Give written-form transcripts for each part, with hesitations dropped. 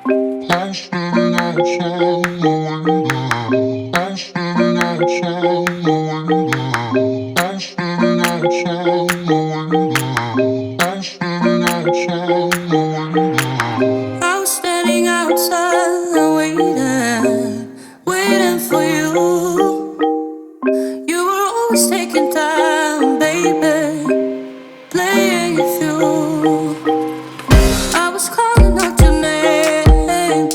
I'm spinning outside the window. I'm spinning outside the window. I'm spinning outside the window. I'm spinning outside the window. I was standing outside waiting for you. You were always taking time, baby, playing it through. I was calling out your name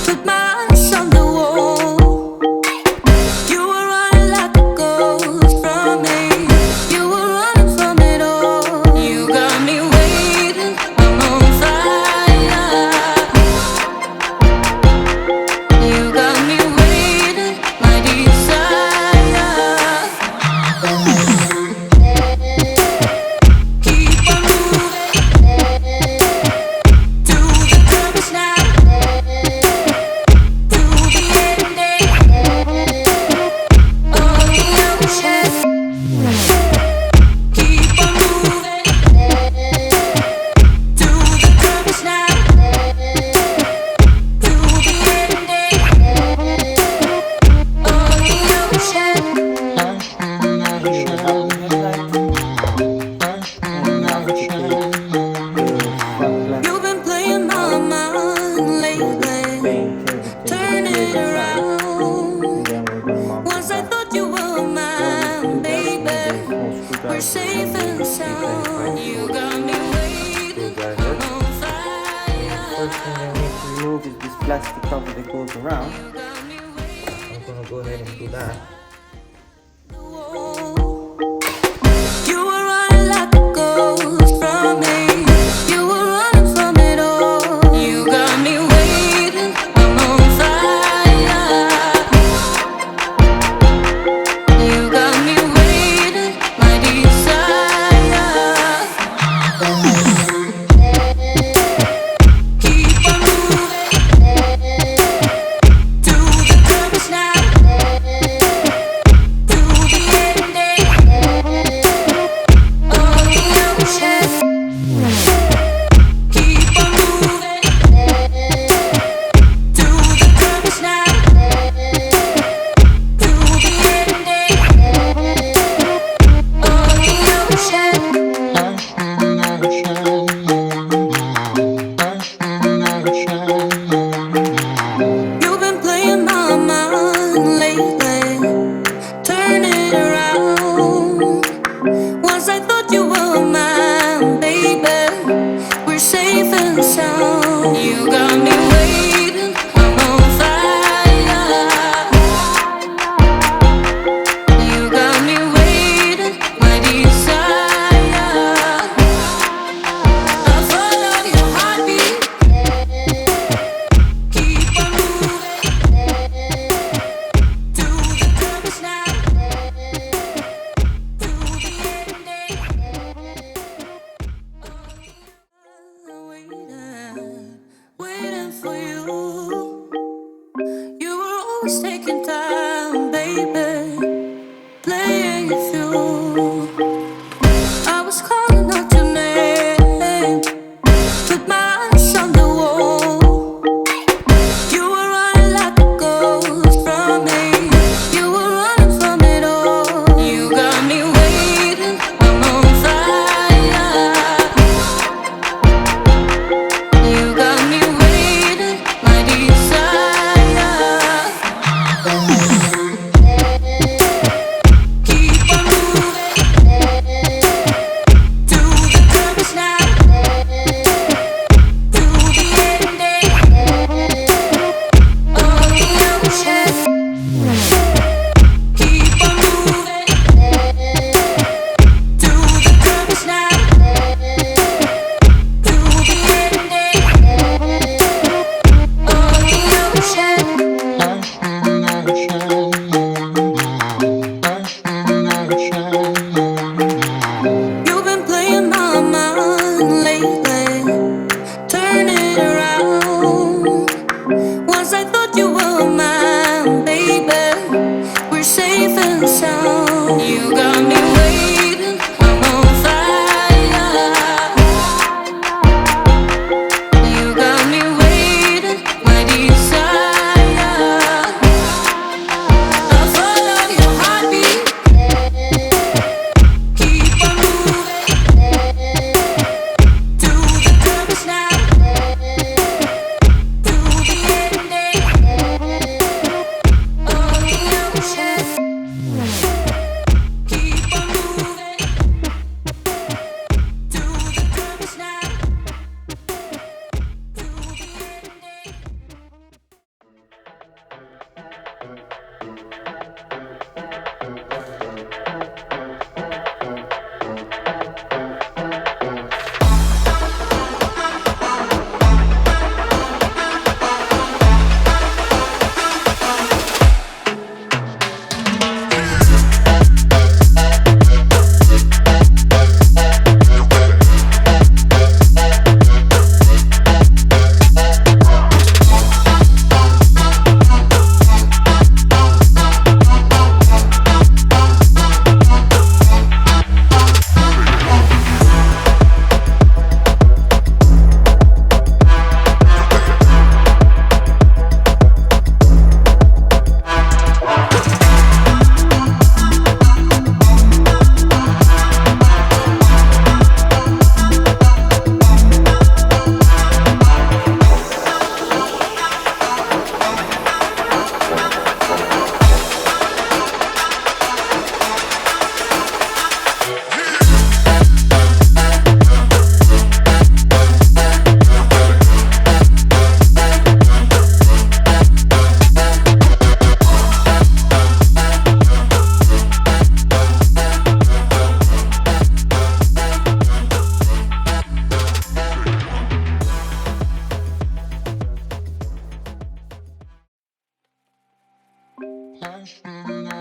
with my eyes on the wall. You were running like a ghost from me. You were running from it all. You got me waiting, I'm on fire. You got me waiting, my desire. Keep on moving to the purpose now, to the ending of the ocean. Keep on moving to the purpose now, to the ending of the ocean. I'm spinning outside the window. I'm spinning outside the window. You've been playing my mind lately, turn it around. Once I thought you were mine, baby, we're safe and sound. You got me waiting, I'm on First thing I fire. need to remove is this plastic cover that goes around. You got me waiting. I'm gonna go ahead and do that. You were running like a ghost from me. You were running from it all. You got me waiting, I'm on fire. You got me waiting, my desire. Keep on moving to the purpose now, to the ending of the ocean. Keep on moving to the purpose now, to the ending of the ocean. I'm spinning outside the window. I'm spinning outside the window. You've been playing my mind lately, turn it around. Once I thought you were mine, baby, we're safe and sound. You got me waiting, I'm on fire. You got me waiting, my desire. I follow your heartbeat. Keep on moving to the purpose now, to the ending. Waiting for you. You were always taking time, baby, playing it through. I was calling out your name with my eyes on the wall. You were running like a ghost from me. You were running from it all. You got me waiting, I'm on fire. You got me waiting, my desire.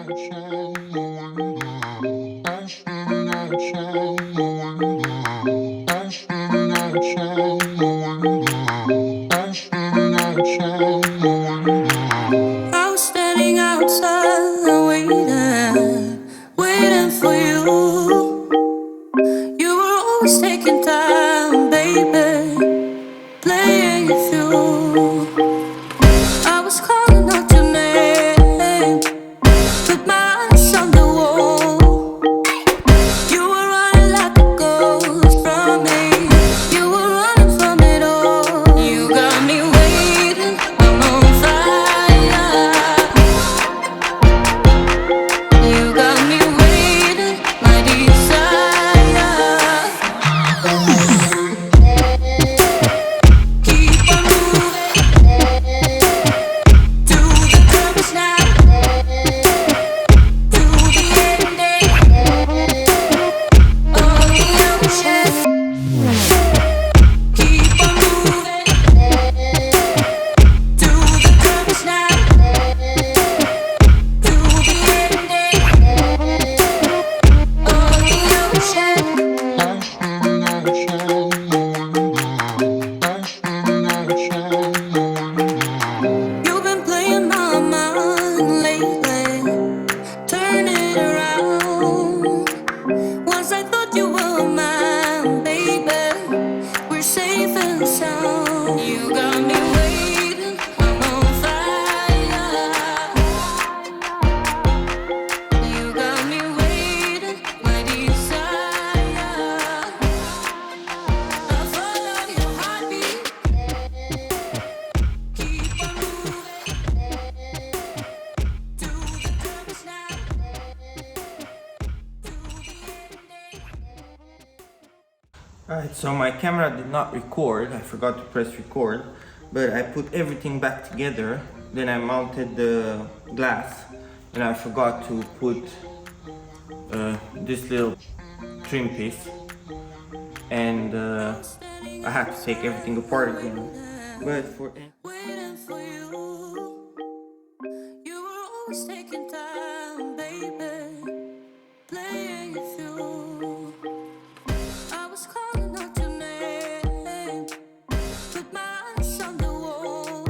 I was standing outside waiting for you. You were always taking time, baby, playing it through. I was calling out your name, with my eyes on the wall. You were running like a ghost from me. You were running from it all. You got me waiting, I'm on fire. You got me waiting, my desire. Keep on moving to the purpose now, to the ending of the ocean. Keep on moving to the purpose now, to the ending of the ocean. You've been playing my mind lately, turn it around. Once I thought you were mine, baby, we're safe and sound. You got me waiting, I'm on fire. You got me waiting, my desire. I follow your heartbeat. Keep on moving to the purpose now, to the ending. Alright, so my camera did not record. I forgot to press record, but I put everything back together. Then I mounted the glass, and I forgot to put this little trim piece, and I had to take everything apart again. But for Waiting for you. You were always taking time, baby, playing it through. I was calling out your name, with my eyes on the wall.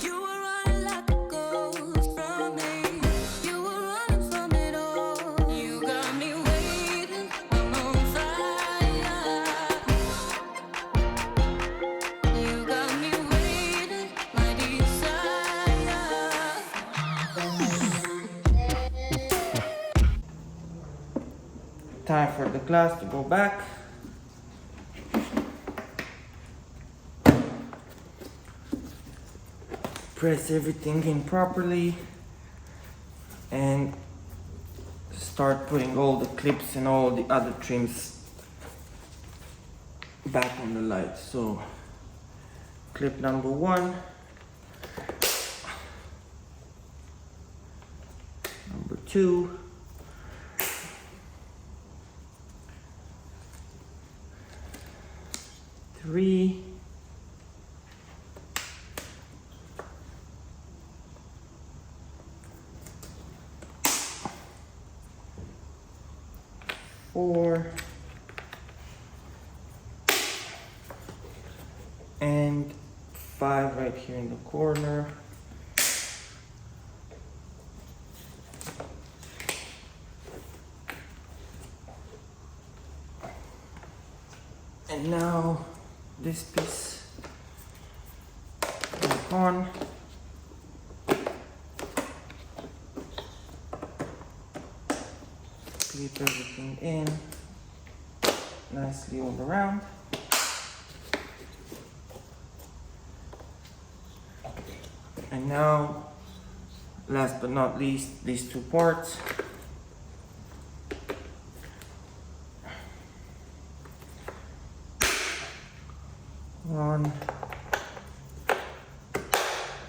You were running like a ghost from me. You were running from it all. You got me waiting, I'm on fire. You got me waiting, my desire. time for the glass to go back. Press everything in properly and start putting all the clips and all the other trims back on the light. So clip number 1, number 2, three, 4, and 5 right here in the corner. And now this piece back on. Clip everything in nicely all around. And now, last but not least, these two parts. One,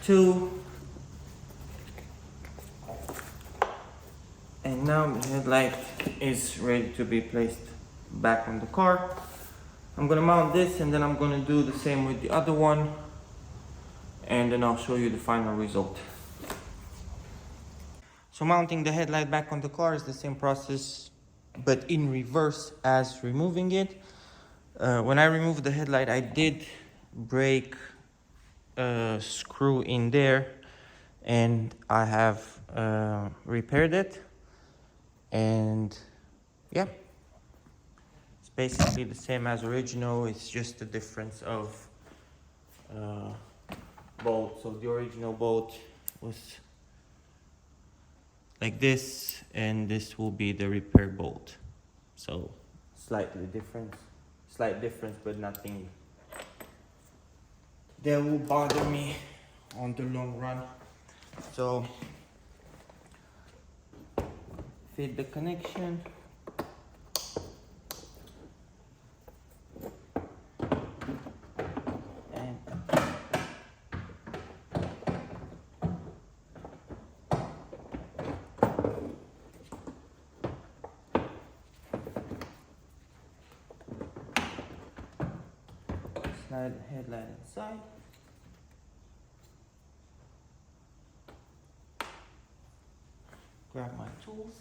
2, and now the headlight is ready to be placed back on the car. I'm gonna mount this and then I'm gonna do the same with the other one, and then I'll show you the final result. So mounting the headlight back on the car is the same process, but in reverse as removing it. When I removed the headlight, I did break a screw in there, and I have repaired it. And yeah, it's basically the same as original. It's just the difference of bolt. So the original bolt was like this, and this will be the repair bolt. So slight difference, but nothing that will bother me on the long run. So fit the connection. And slide the headlight inside. Grab my tools.